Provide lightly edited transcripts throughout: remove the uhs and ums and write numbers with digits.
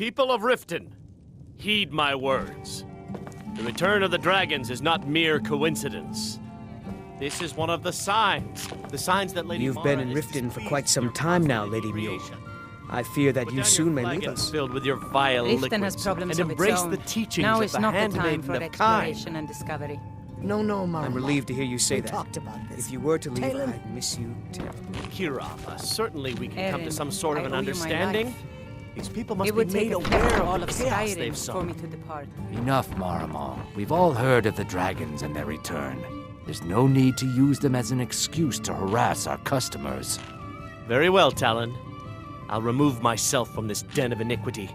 People of Riften, heed my words. The return of the dragons is not mere coincidence. This is one of the signs that Lady You've been in Riften for quite some time now, Lady Mule. I fear that you soon may leave us. Filled with your vile Riften has liquids, problems and of its embrace own. the teachings Now of is the not the time handmaiden for of exploration kind. and discovery. No, Marmon. I'm relieved to hear you say We that. talked about this. If you were to leave, Talon? I'd miss you terribly. Kirava, certainly we can come to Eren, some sort of I an owe you my understanding. life. These people must It be would made take a aware theft of all of of the chaos Skyrim they've for sown. me to depart. Enough, Maramon. We've all heard of the dragons and their return. There's no need to use them as an excuse to harass our customers. Very well, Talon. I'll remove myself from this den of iniquity.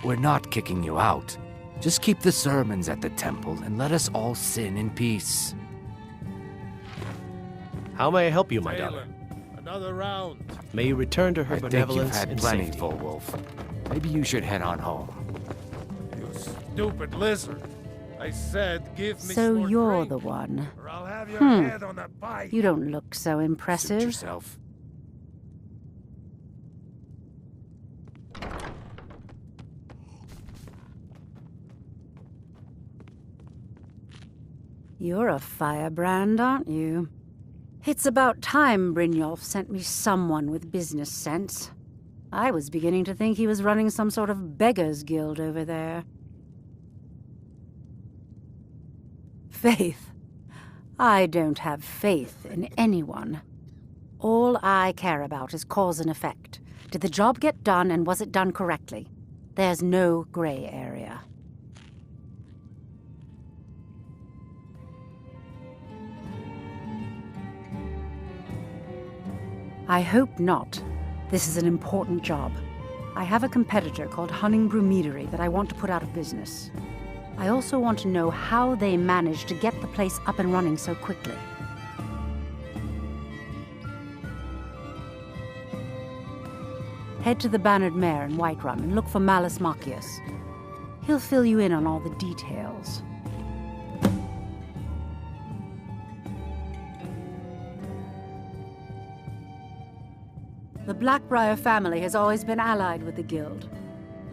We're not kicking you out. Just keep the sermons at the temple and let us all sin in peace. How may I help you, my daughter? Another round. May you return to her I think you've benevolence had and plenty, safety. Full Wolf. Maybe you should head on home. You stupid lizard. I said give me So some more you're drink, the one. or I'll have your Hmm. head on a bike. You don't look so Suit impressive. yourself. You're a firebrand, aren't you? It's about time Brynjolf sent me someone with business sense. I was beginning to think he was running some sort of beggars' guild over there. Faith. I don't have faith in anyone. All I care about is cause and effect. Did the job get done, and was it done correctly? There's no gray area. I hope not. This is an important job. I have a competitor called Hunningbrew Meadery that I want to put out of business. I also want to know how they managed to get the place up and running so quickly. Head to the Bannered Mare in Whiterun and look for Malus Machius. He'll fill you in on all the details. The Blackbriar family has always been allied with the Guild.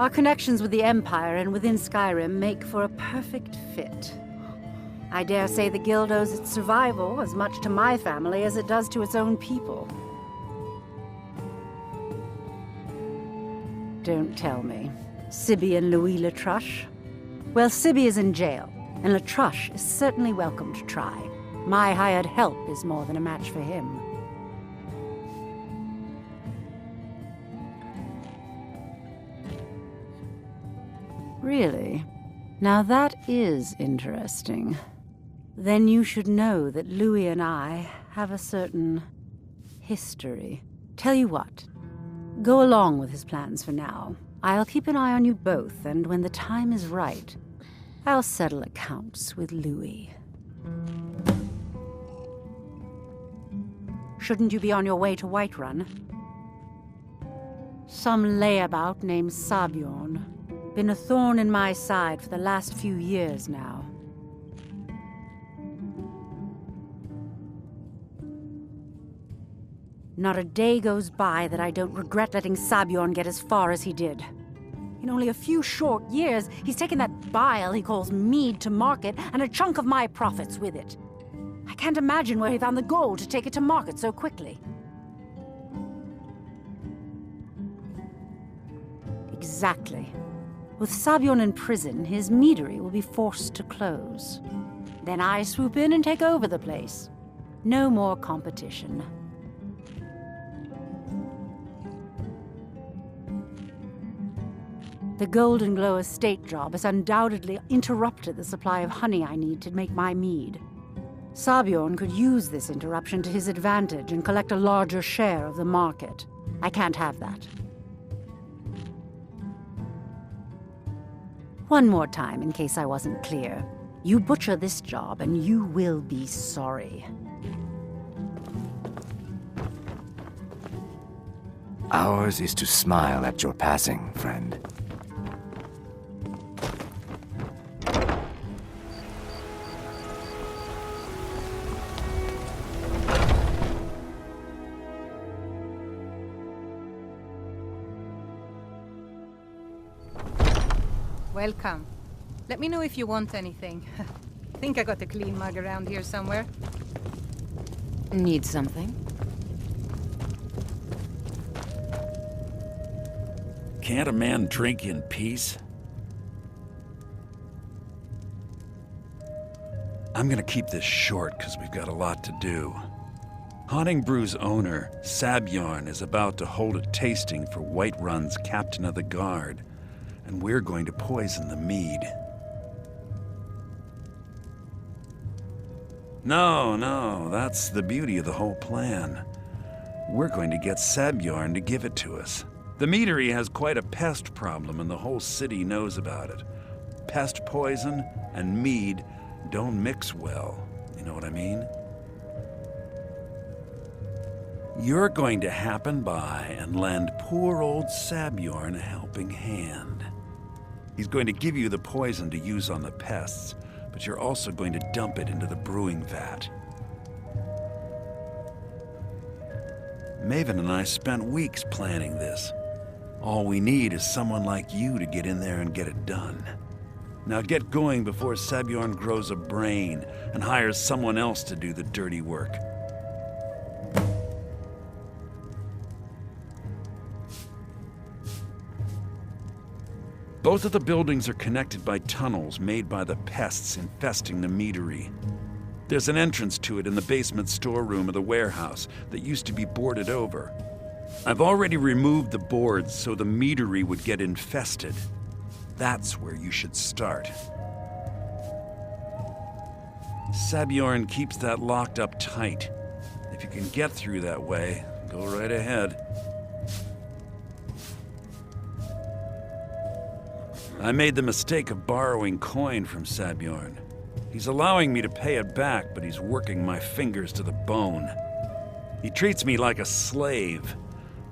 Our connections with the Empire and within Skyrim make for a perfect fit. I dare say the Guild owes its survival as much to my family as it does to its own people. Don't tell me. Sibby and Louis Latruche? Well, Sibby is in jail, and Latruche is certainly welcome to try. My hired help is more than a match for him. Really? Now that is interesting. Then you should know that Louis and I have a certain history. Tell you what, go along with his plans for now. I'll keep an eye on you both, and when the time is right, I'll settle accounts with Louis. Shouldn't you be on your way to Whiterun? Some layabout named Sabjorn. Been a thorn in my side for the last few years now. Not a day goes by that I don't regret letting Sabjorn get as far as he did. In only a few short years, he's taken that bile he calls mead to market and a chunk of my profits with it. I can't imagine where he found the gold to take it to market so quickly. Exactly. With Sabjorn in prison, his meadery will be forced to close. Then I swoop in and take over the place. No more competition. The Golden Glow estate job has undoubtedly interrupted the supply of honey I need to make my mead. Sabjorn could use this interruption to his advantage and collect a larger share of the market. I can't have that. One more time, in case I wasn't clear. You butcher this job, and you will be sorry. Ours is to smile at your passing, friend. Welcome. Let me know if you want anything. Think I got a clean mug around here somewhere. Need something? Can't a man drink in peace? I'm gonna keep this short because we've got a lot to do. Haunting Brew's owner, Sabjorn, is about to hold a tasting for Whiterun's captain of the guard, and we're going to poison the mead. No, that's the beauty of the whole plan. We're going to get Sabjorn to give it to us. The meadery has quite a pest problem, and the whole city knows about it. Pest poison and mead don't mix well, you know what I mean? You're going to happen by and lend poor old Sabjorn a helping hand. He's going to give you the poison to use on the pests, but you're also going to dump it into the brewing vat. Maven and I spent weeks planning this. All we need is someone like you to get in there and get it done. Now get going before Sabjorn grows a brain and hires someone else to do the dirty work. Both of the buildings are connected by tunnels made by the pests infesting the meadery. There's an entrance to it in the basement storeroom of the warehouse that used to be boarded over. I've already removed the boards so the meadery would get infested. That's where you should start. Sabjorn keeps that locked up tight. If you can get through that way, go right ahead. I made the mistake of borrowing coin from Sabjorn. He's allowing me to pay it back, but he's working my fingers to the bone. He treats me like a slave.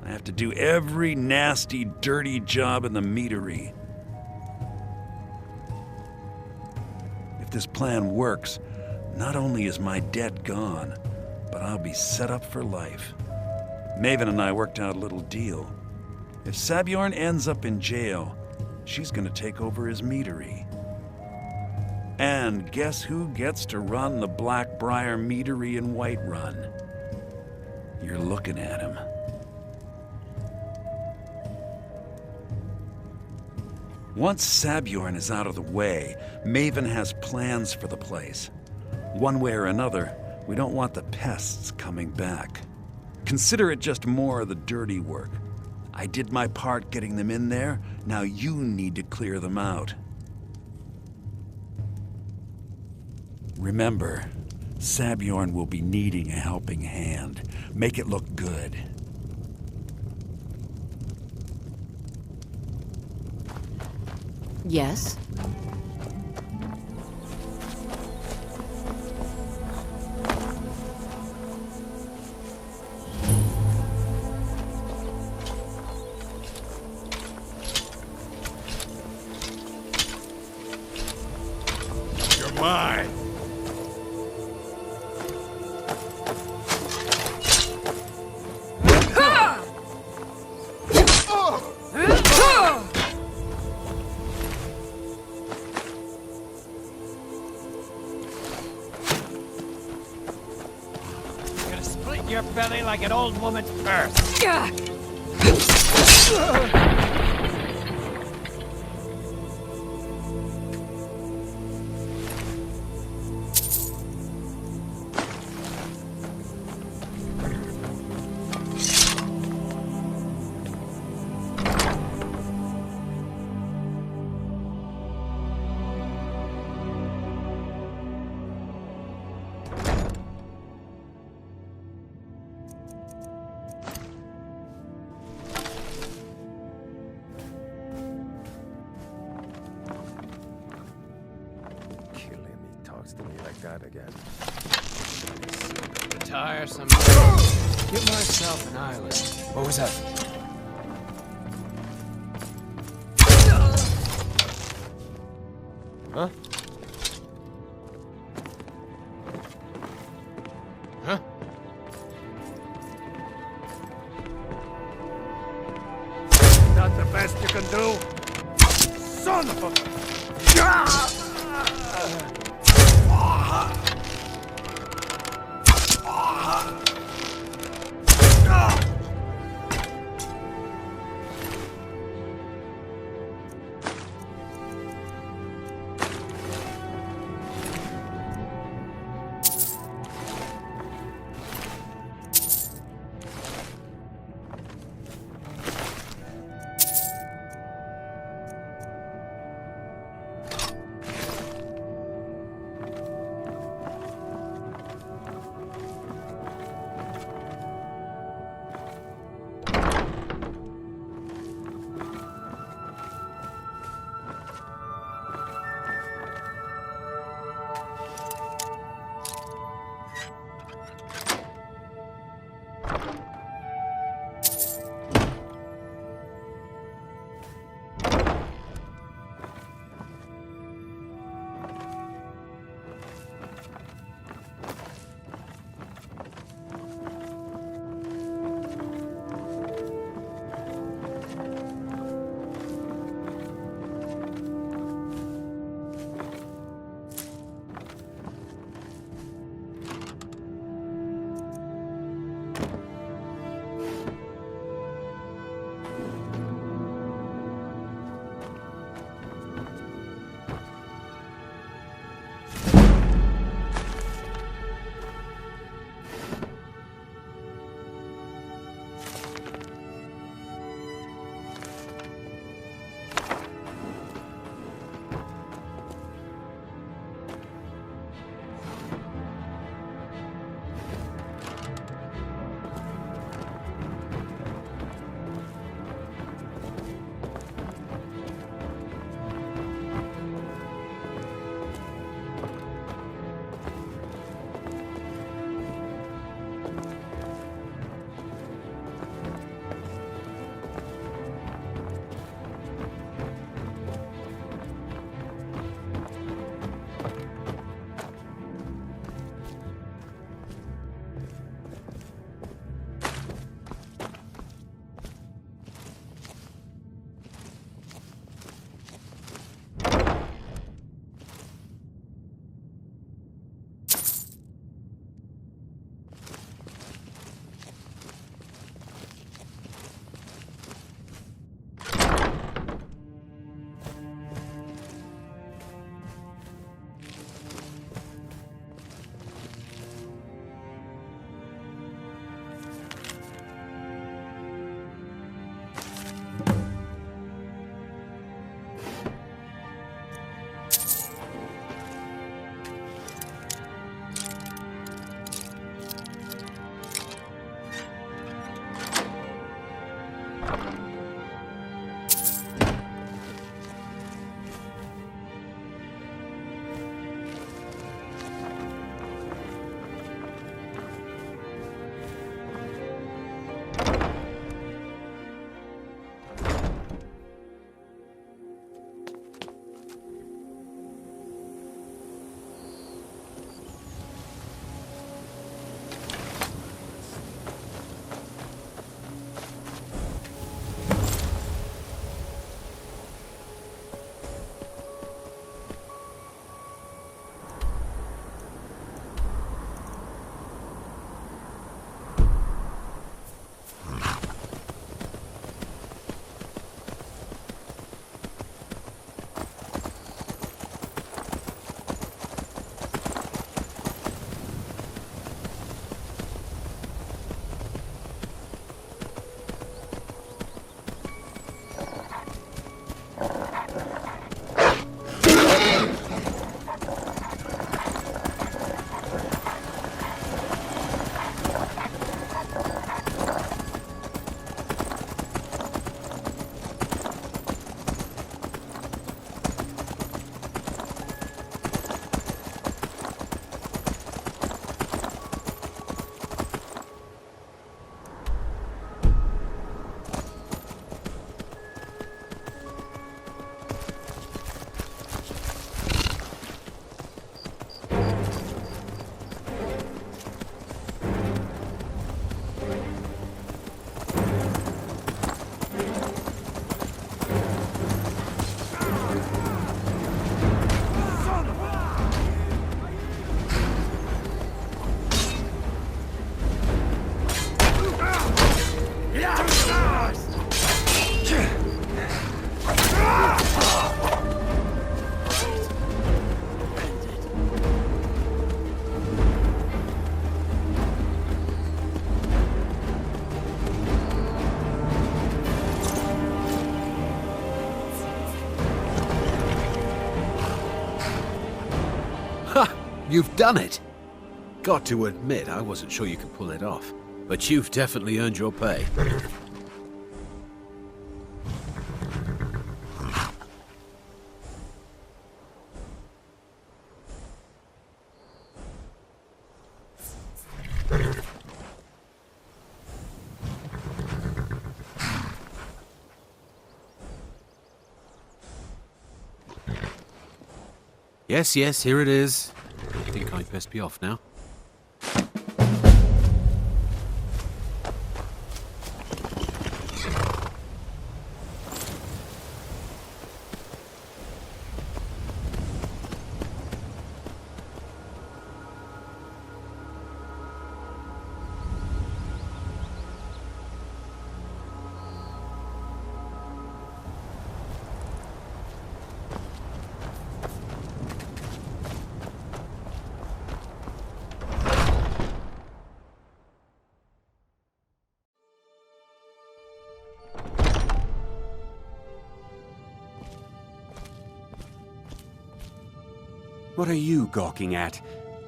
I have to do every nasty, dirty job in the meadery. If this plan works, not only is my debt gone, but I'll be set up for life. Maven and I worked out a little deal. If Sabjorn ends up in jail, she's gonna take over his meadery. And guess who gets to run the Blackbriar meadery in Whiterun? You're looking at him. Once Sabjorn is out of the way, Maven has plans for the place. One way or another, we don't want the pests coming back. Consider it just more of the dirty work. I did my part getting them in there, now you need to clear them out. Remember, Sabjorn will be needing a helping hand. Make it look good. Yes? You're mine. Your belly like an old woman's purse. To me like that again. Tiresome. Give myself an island. What was that? Huh? Huh? Not the best you can do? Son of a... You've done it! Got to admit, I wasn't sure you could pull it off. But you've definitely earned your pay. Yes, here it is. I think I'd best be off now. What are you gawking at?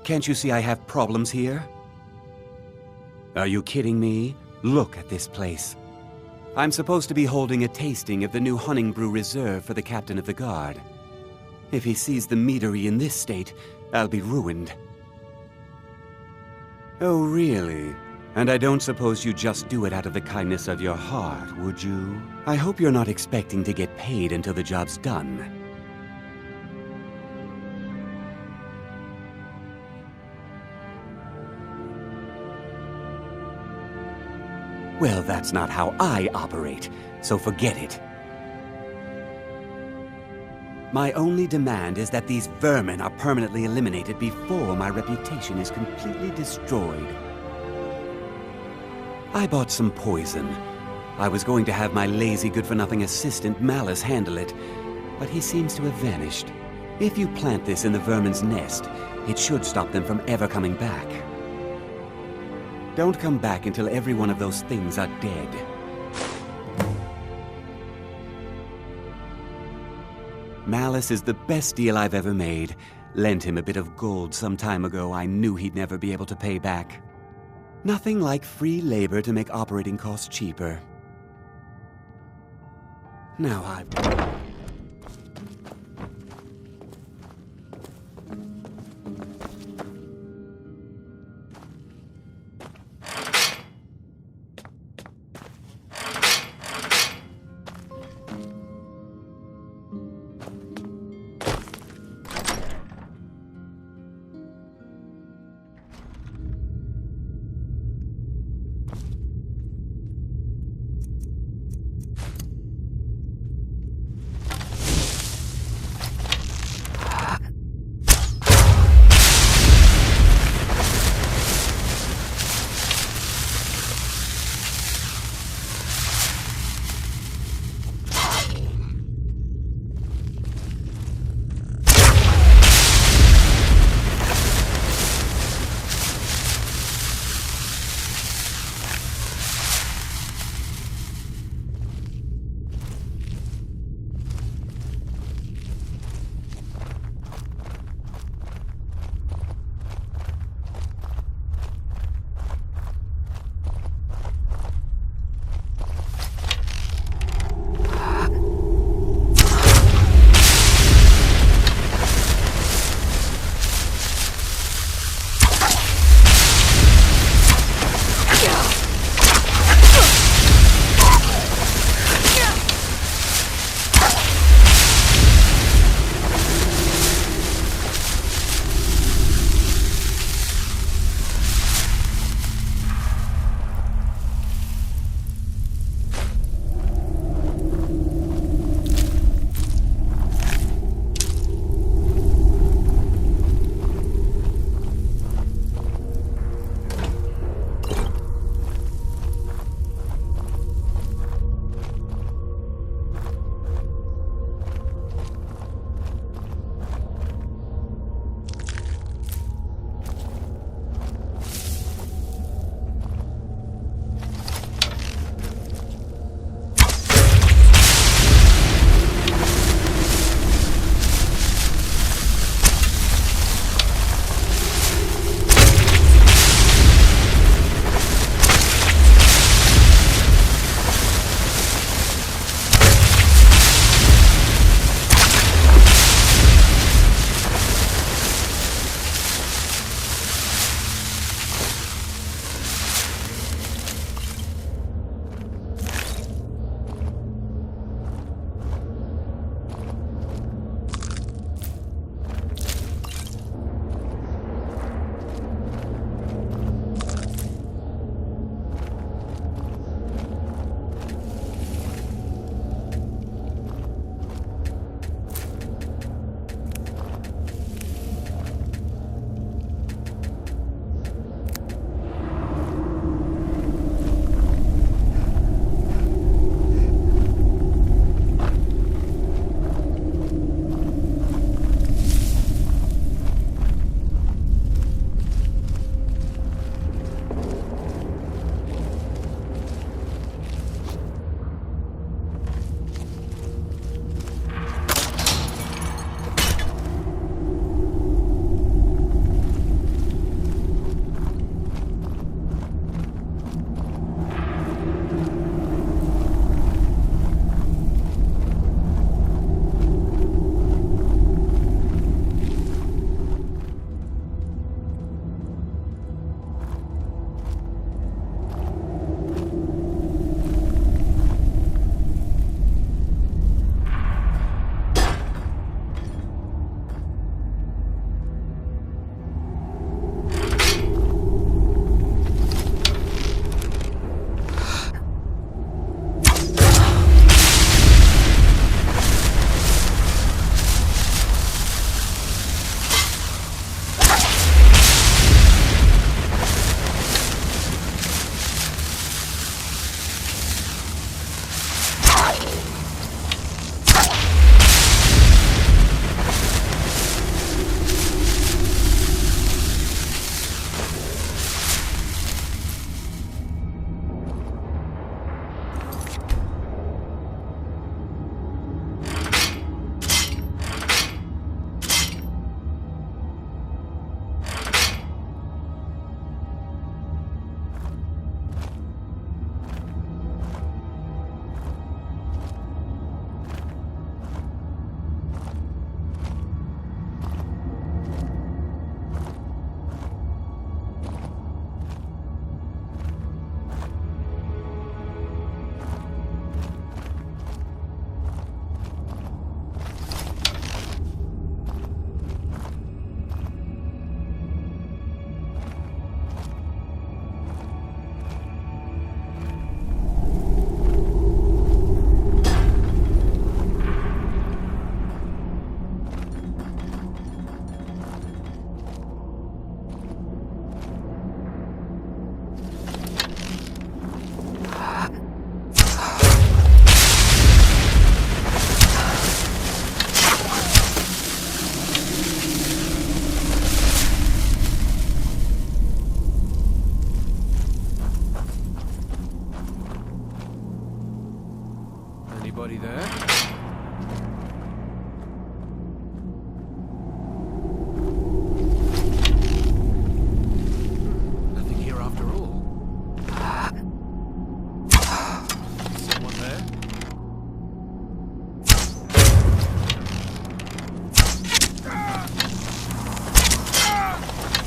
Can't you see I have problems here? Are you kidding me? Look at this place. I'm supposed to be holding a tasting of the new Hunting Brew Reserve for the captain of the guard. If he sees the meadery in this state, I'll be ruined. Oh, really? And I don't suppose you just do it out of the kindness of your heart, would you? I hope you're not expecting to get paid until the job's done. Well, that's not how I operate, so forget it. My only demand is that these vermin are permanently eliminated before my reputation is completely destroyed. I bought some poison. I was going to have my lazy, good-for-nothing assistant Malice handle it, but he seems to have vanished. If you plant this in the vermin's nest, it should stop them from ever coming back. Don't come back until every one of those things are dead. Malice is the best deal I've ever made. Lent him a bit of gold some time ago I knew he'd never be able to pay back. Nothing like free labor to make operating costs cheaper. Now I've...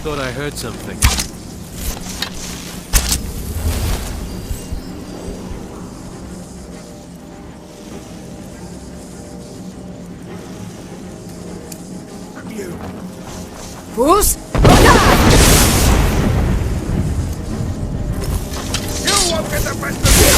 Thought I heard something. Who's? You won't get the best of me!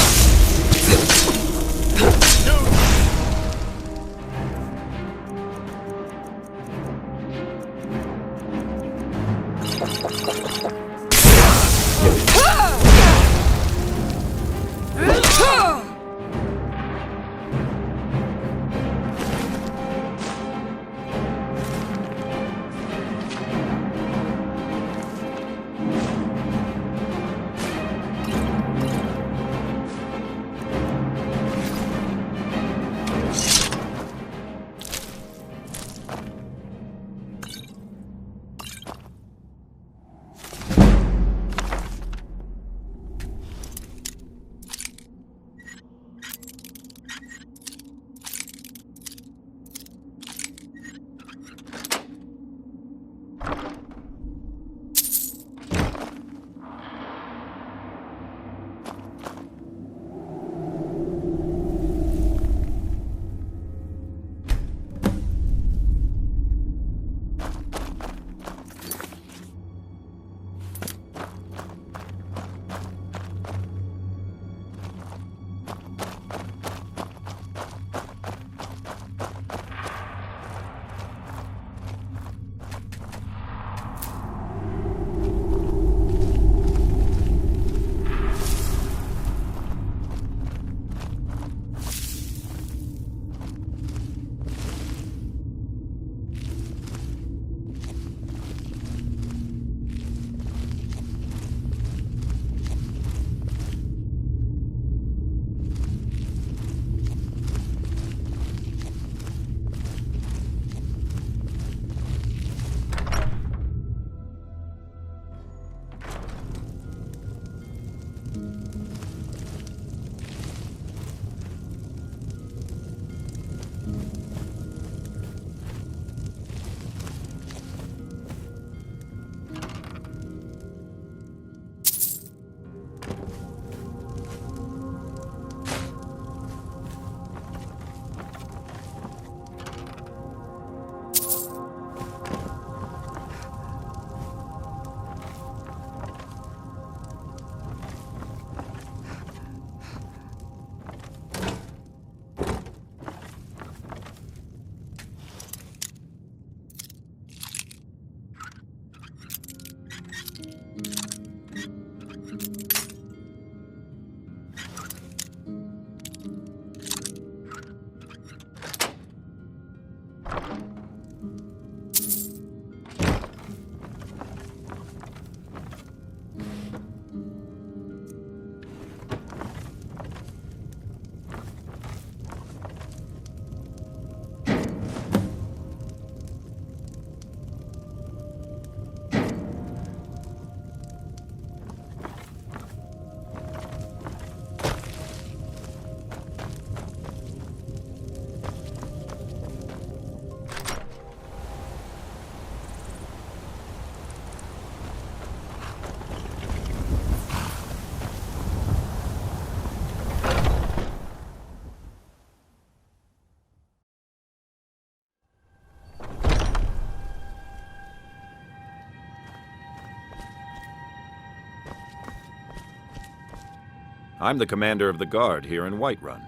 I'm the commander of the guard here in Whiterun.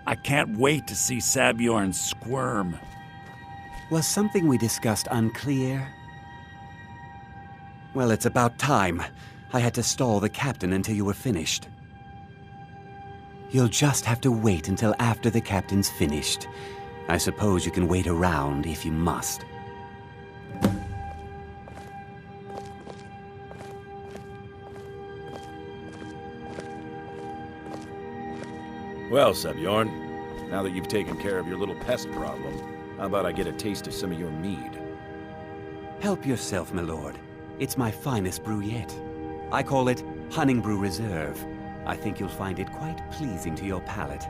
I can't wait to see Sabjorn squirm. Was something we discussed unclear? Well, it's about time. I had to stall the captain until you were finished. You'll just have to wait until after the captain's finished. I suppose you can wait around if you must. Well, Sabjorn, now that you've taken care of your little pest problem, how about I get a taste of some of your mead? Help yourself, my lord. It's my finest brew yet. I call it Hunning Brew Reserve. I think you'll find it quite pleasing to your palate.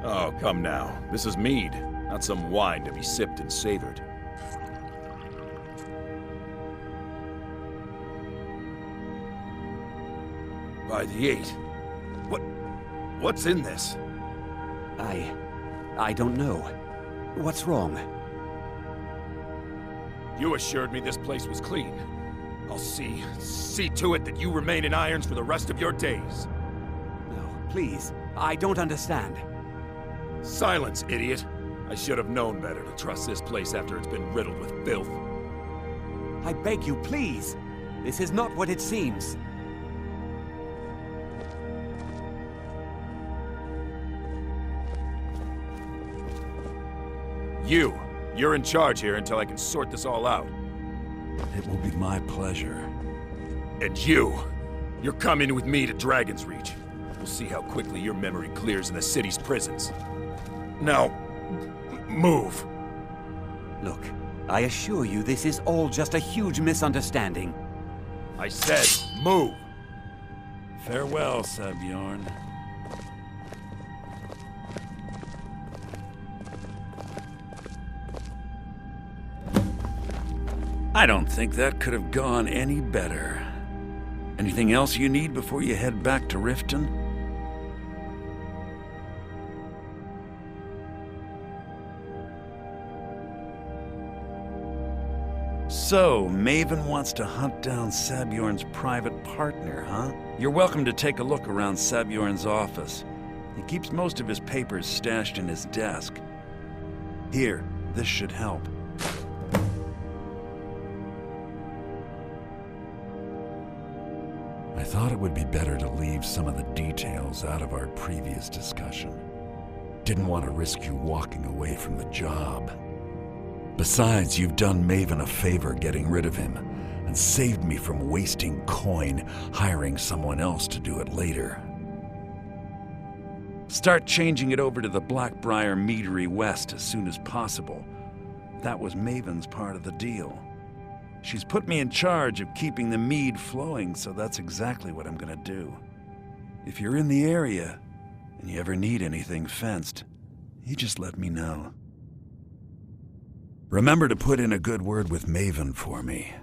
Oh, come now. This is mead, not some wine to be sipped and savored. By the 8. What's in this? I don't know. What's wrong? You assured me this place was clean. I'll see to it that you remain in irons for the rest of your days. No, please. I don't understand. Silence, idiot. I should have known better to trust this place after it's been riddled with filth. I beg you, please. This is not what it seems. You're in charge here until I can sort this all out. It will be my pleasure. And you're coming with me to Dragon's Reach. We'll see how quickly your memory clears in the city's prisons. Now, move. Look, I assure you this is all just a huge misunderstanding. I said, move! Farewell, Sabjorn. I don't think that could have gone any better. Anything else you need before you head back to Riften? So, Maven wants to hunt down Sabjorn's private partner, huh? You're welcome to take a look around Sabjorn's office. He keeps most of his papers stashed in his desk. Here, this should help. I thought it would be better to leave some of the details out of our previous discussion. Didn't want to risk you walking away from the job. Besides, you've done Maven a favor getting rid of him, and saved me from wasting coin hiring someone else to do it later. Start changing it over to the Blackbriar Meadery West as soon as possible. That was Maven's part of the deal. She's put me in charge of keeping the mead flowing, so that's exactly what I'm gonna do. If you're in the area, and you ever need anything fenced, you just let me know. Remember to put in a good word with Maven for me.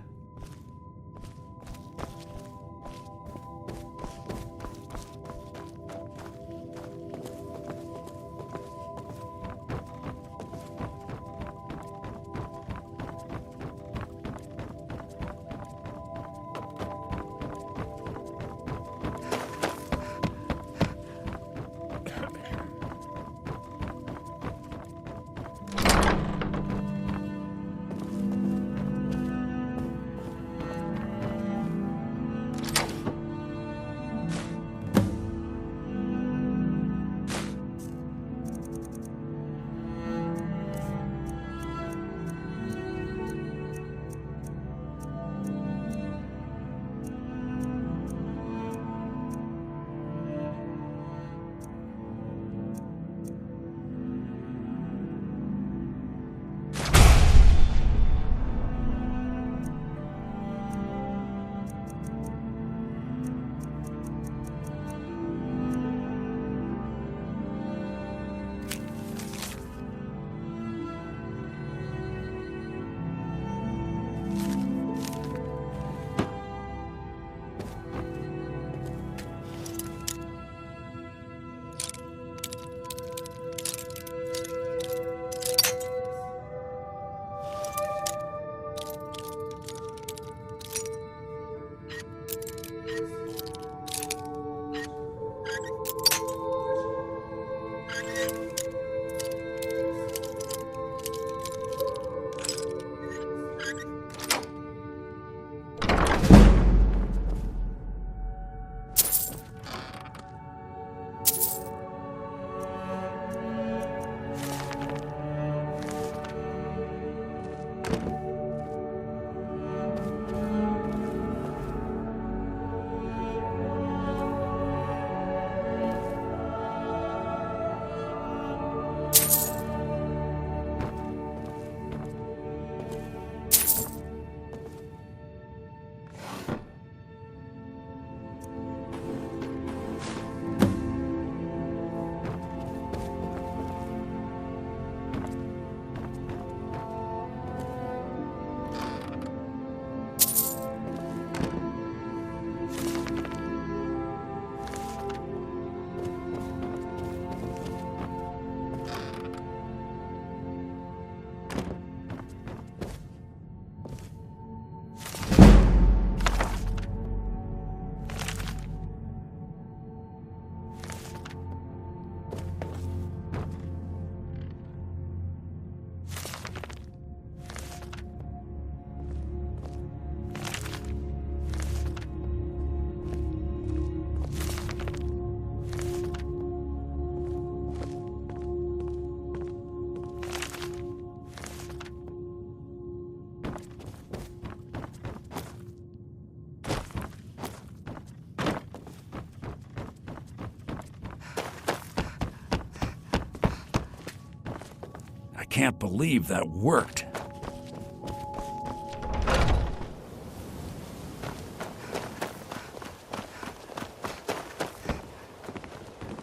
I can't believe that worked.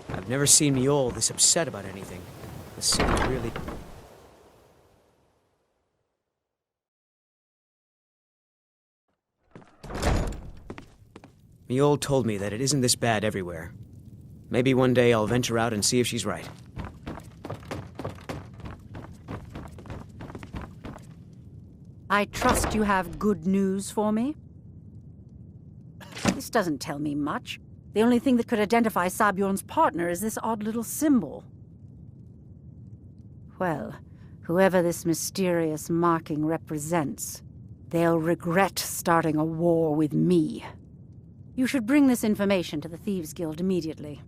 I've never seen Mule this upset about anything. The city's really... Mule told me that it isn't this bad everywhere. Maybe one day I'll venture out and see if she's right. I trust you have good news for me? This doesn't tell me much. The only thing that could identify Sabjorn's partner is this odd little symbol. Well, whoever this mysterious marking represents, they'll regret starting a war with me. You should bring this information to the Thieves Guild immediately.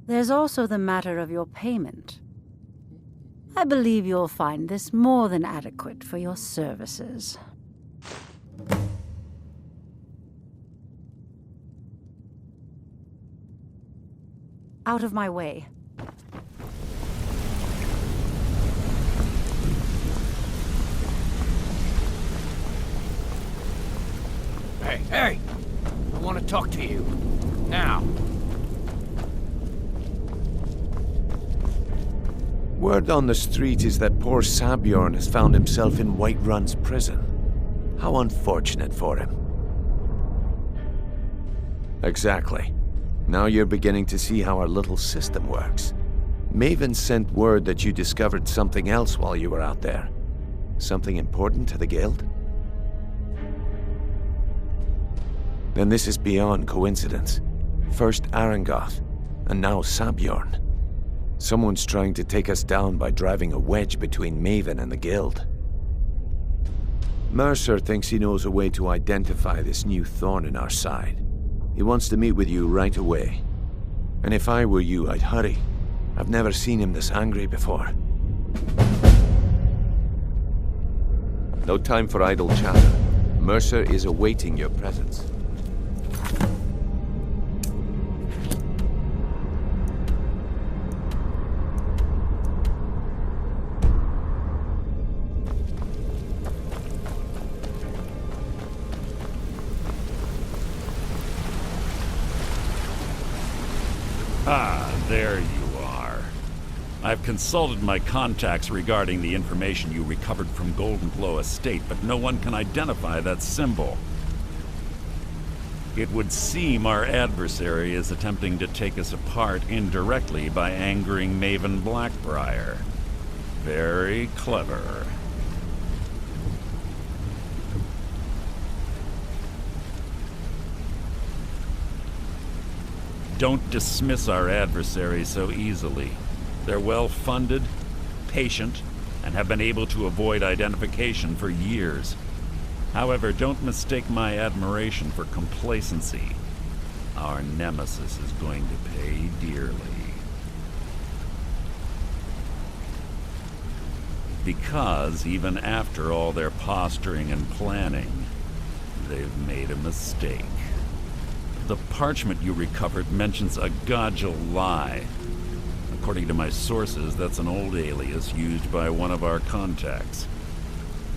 There's also the matter of your payment. I believe you'll find this more than adequate for your services. Out of my way. Hey, hey! I want to talk to you. Now. Word on the street is that poor Sabjorn has found himself in Whiterun's prison. How unfortunate for him. Exactly. Now you're beginning to see how our little system works. Maven sent word that you discovered something else while you were out there. Something important to the guild? Then this is beyond coincidence. First Arangoth, and now Sabjorn. Someone's trying to take us down by driving a wedge between Maven and the guild. Mercer thinks he knows a way to identify this new thorn in our side. He wants to meet with you right away. And if I were you, I'd hurry. I've never seen him this angry before. No time for idle chatter. Mercer is awaiting your presence. Ah, there you are. I've consulted my contacts regarding the information you recovered from Golden Glow Estate, but no one can identify that symbol. It would seem our adversary is attempting to take us apart indirectly by angering Maven Blackbriar. Very clever. Don't dismiss our adversaries so easily. They're well-funded, patient, and have been able to avoid identification for years. However, don't mistake my admiration for complacency. Our nemesis is going to pay dearly. Because even after all their posturing and planning, they've made a mistake. The parchment you recovered mentions a Godjal lie. According to my sources, that's an old alias used by one of our contacts.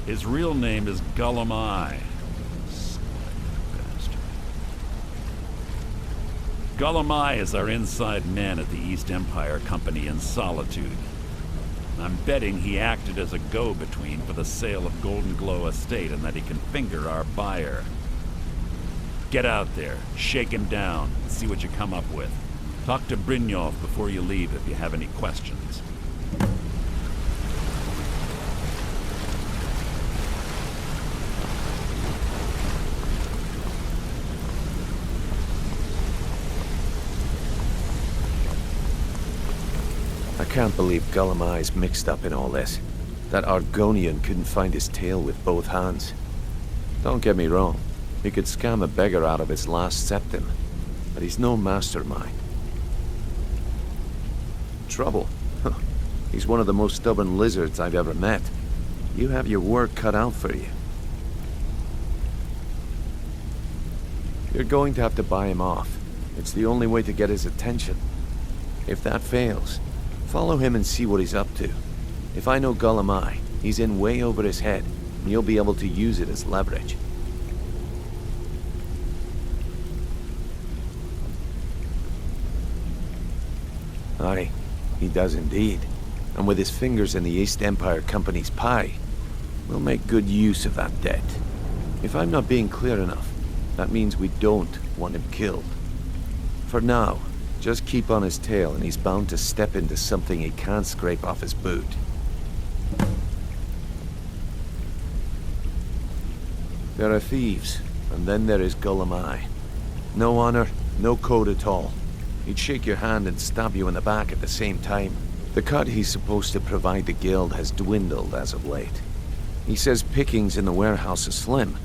His real name is Gullum Eye. Gullum Eye is our inside man at the East Empire Company in Solitude. I'm betting he acted as a go-between for the sale of Golden Glow Estate and that he can finger our buyer. Get out there, shake him down, and see what you come up with. Talk to Brynjolf before you leave if you have any questions. I can't believe Gullum Eye's mixed up in all this. That Argonian couldn't find his tail with both hands. Don't get me wrong. He could scam a beggar out of his last septim, but he's no mastermind. Trouble? He's one of the most stubborn lizards I've ever met. You have your work cut out for you. You're going to have to buy him off. It's the only way to get his attention. If that fails, follow him and see what he's up to. If I know Gulamai, he's in way over his head, and you'll be able to use it as leverage. Aye, he does indeed. And with his fingers in the East Empire Company's pie, we'll make good use of that debt. If I'm not being clear enough, that means we don't want him killed. For now, just keep on his tail and he's bound to step into something he can't scrape off his boot. There are thieves, and then there is Gulamai. No honor, no code at all. He'd shake your hand and stab you in the back at the same time. The cut he's supposed to provide the guild has dwindled as of late. He says pickings in the warehouse are slim,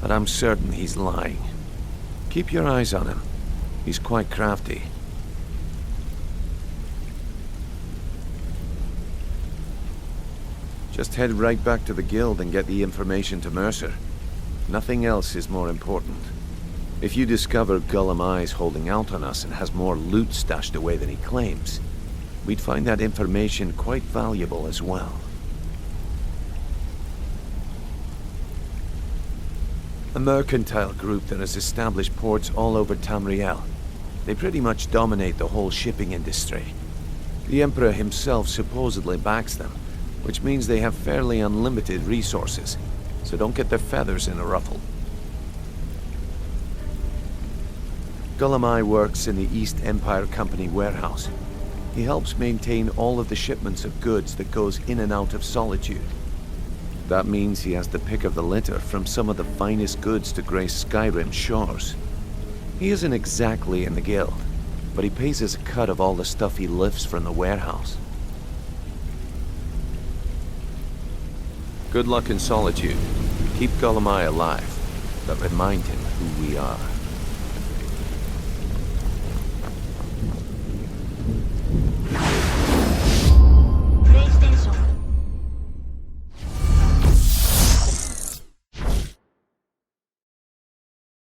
but I'm certain he's lying. Keep your eyes on him. He's quite crafty. Just head right back to the guild and get the information to Mercer. Nothing else is more important. If you discover Gulamai's holding out on us and has more loot stashed away than he claims, we'd find that information quite valuable as well. A mercantile group that has established ports all over Tamriel. They pretty much dominate the whole shipping industry. The Emperor himself supposedly backs them, which means they have fairly unlimited resources, so don't get their feathers in a ruffle. Gulamai works in the East Empire Company warehouse. He helps maintain all of the shipments of goods that goes in and out of Solitude. That means he has the pick of the litter from some of the finest goods to grace Skyrim's shores. He isn't exactly in the guild, but he pays us a cut of all the stuff he lifts from the warehouse. Good luck in Solitude. Keep Gulamai alive, but remind him who we are.